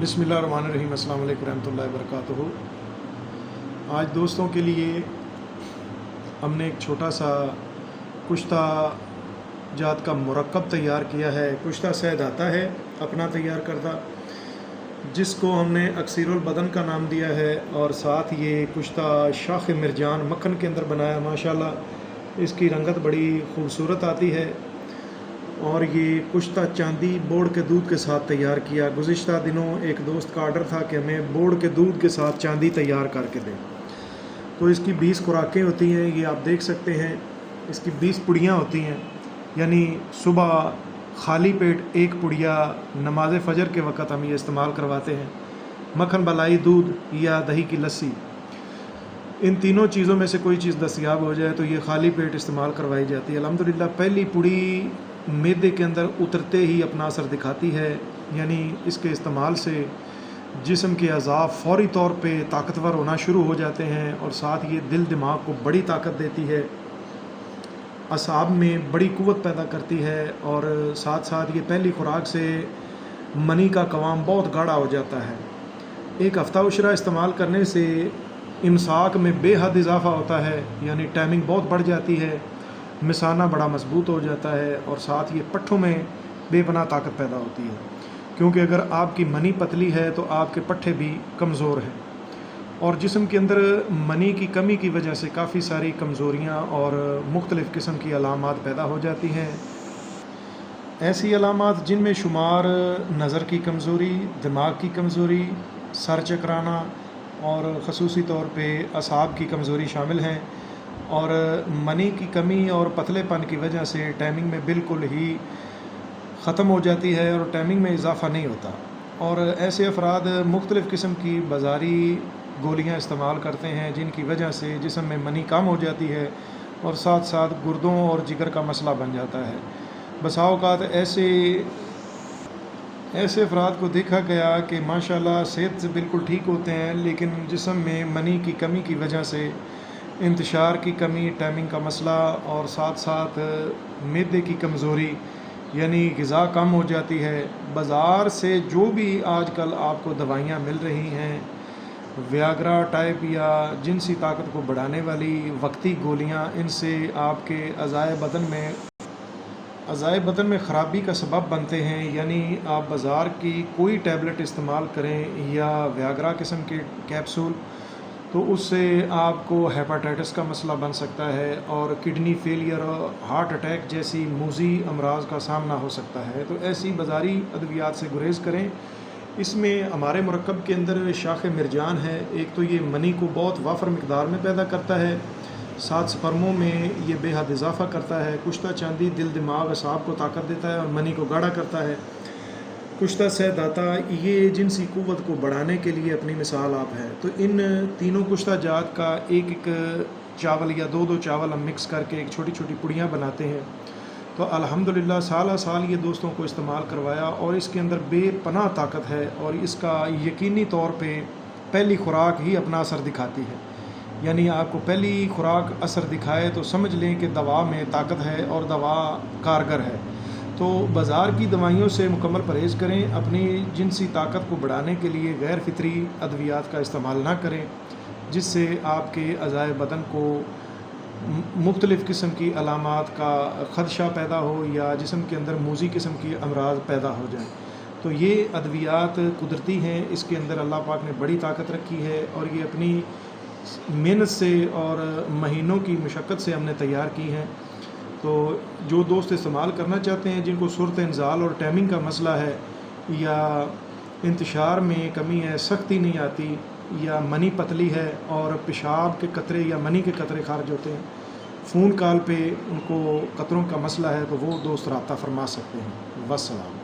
बिस्मिल्लाहिर्रहमानिर्रहीम। अस्सलाम वालेकुम रहमतुल्लाहि वबरकातुहू। आज दोस्तों के लिए हमने एक छोटा सा कुश्ता जात का मुरक्कब तैयार किया है। कुश्ता शहद आता है अपना तैयार करदा, जिसको हमने अक्सीरुल बदन का नाम दिया है, और साथ ये कुश्ता शाख मिर्जान मक्खन के अंदर बनाया। माशाल्लाह इसकी रंगत बड़ी खूबसूरत आती है। और ये कुश्ता चांदी बोड़ के दूध के साथ तैयार किया। गुज़िश्ता दिनों एक दोस्त का आर्डर था कि हमें बोड़ के दूध के साथ चांदी तैयार करके दें। तो इसकी 20 खुराकें होती हैं, ये आप देख सकते हैं। इसकी 20 पुड़ियाँ होती हैं, यानी सुबह खाली पेट एक पुड़िया नमाज फ़जर के वक़्त हम ये इस्तेमाल करवाते हैं। मक्खन मलाई दूध या दही की लस्सी, इन तीनों चीज़ों में से कोई चीज़ दस्तयाब हो जाए तो ये खाली पेट इस्तेमाल करवाई जाती है। अल्हम्दुलिल्लाह पहली पुड़ी मैदे के अंदर उतरते ही अपना असर दिखाती है, यानी इसके इस्तेमाल से जिस्म के अज़ा फ़ौरी तौर पे ताकतवर होना शुरू हो जाते हैं, और साथ ये दिल दिमाग को बड़ी ताकत देती है, असाब में बड़ी कुव्वत पैदा करती है, और साथ साथ ये पहली खुराक से मनी का कवाम बहुत गाढ़ा हो जाता है। एक हफ़्ता उशरा इस्तेमाल करने से इमसाक में बेहद इजाफ़ा होता है, यानी टाइमिंग बहुत बढ़ जाती है, मिसाना बड़ा मजबूत हो जाता है, और साथ ये पट्ठों में बेपनाह ताकत पैदा होती है। क्योंकि अगर आपकी मनी पतली है तो आपके पट्ठे भी कमज़ोर हैं, और जिस्म के अंदर मनी की कमी की वजह से काफ़ी सारी कमज़ोरियाँ और मुख्तलिफ़ किस्म की अलामात पैदा हो जाती हैं। ऐसी अलामात जिनमें शुमार नज़र की कमज़ोरी, दिमाग की कमज़ोरी, सर चकराना और ख़ुसूसी तौर पे असाब की कमज़ोरी शामिल हैं। और मनी की कमी और पतलेपन की वजह से टाइमिंग में बिल्कुल ही ख़त्म हो जाती है, और टाइमिंग में इजाफ़ा नहीं होता। और ऐसे अफराद मुख्तलिफ़ किस्म की बाज़ारी गोलियां इस्तेमाल करते हैं, जिनकी वजह से जिस्म में मनी कम हो जाती है, और साथ साथ गुर्दों और जिगर का मसला बन जाता है। बसा औक़ात ऐसे अफराद को देखा गया कि माशाल्लाह सेहत से बिल्कुल ठीक होते हैं, लेकिन जिस्म में मनी की कमी की वजह से इंतशार की कमी, टाइमिंग का मसला, और साथ साथ मैदे की कमज़ोरी, यानी ग़िज़ा कम हो जाती है। बाज़ार से जो भी आजकल आपको दवाइयाँ मिल रही हैं, वियाग्रा टाइप या जिनसी ताकत को बढ़ाने वाली वक्ती गोलियाँ, इनसे आपके अज़ाए बदन में ख़राबी का सबब बनते हैं। यानी आप बाज़ार की कोई टैबलेट इस्तेमाल करें या वियाग्रा किस्म के कैप्सूल, तो उससे आपको हेपाटाइटिस का मसला बन सकता है, और किडनी फेलियर और हार्ट अटैक जैसी मूज़ी अमराज का सामना हो सकता है। तो ऐसी बाज़ारी अद्वियात से गुरेज़ करें। इसमें हमारे मुरक्कब के अंदर शाख मिर्जान है। एक तो ये मनी को बहुत वाफर मिकदार में पैदा करता है, साथ स्पर्मों में ये बेहद इजाफ़ा करता है। कुश्ता चांदी दिल दिमाग असाब को ताकत देता है और मनी को गाढ़ा करता है। कुश्ता शहद आता ये जिनसी कुव्वत को बढ़ाने के लिए अपनी मिसाल आप है। तो इन तीनों कुश्ता जात का एक एक चावल या दो चावल हम मिक्स करके एक छोटी छोटी पुड़ियाँ बनाते हैं। तो अल्हम्दुलिल्लाह साल साल ये दोस्तों को इस्तेमाल करवाया, और इसके अंदर बेपनाह ताकत है, और इसका यकीनी तौर पे पहली खुराक ही अपना असर दिखाती है। यानी आपको पहली खुराक असर दिखाए तो समझ लें कि दवा में ताकत है और दवा कारगर है। तो बाज़ार की दवाइयों से मुकम्मल परहेज़ करें। अपनी जिनसी ताकत को बढ़ाने के लिए गैर फितरी अद्वियात का इस्तेमाल ना करें, जिससे आपके अज़ाए बदन को मुख्तलिफ़ किस्म की अलामात का ख़दशा पैदा हो, या जिस्म के अंदर मूज़ी किस्म की अमराज पैदा हो जाए। तो ये अद्वियात कुदरती हैं, इसके अंदर अल्लाह पाक ने बड़ी ताकत रखी है, और ये अपनी मेहनत से और महीनों की मशक्क़त से हमने तैयार की हैं। तो जो दोस्त इस्तेमाल करना चाहते हैं, जिनको सूरत इंज़ाल और टाइमिंग का मसला है, या इंतशार में कमी है, सख्ती नहीं आती, या मनी पतली है और पेशाब के कतरे या मनी के कतरे खारिज होते हैं, फ़ोन कॉल पे उनको कतरों का मसला है, तो वो दोस्त रब्ता फरमा सकते हैं। वस्सलाम।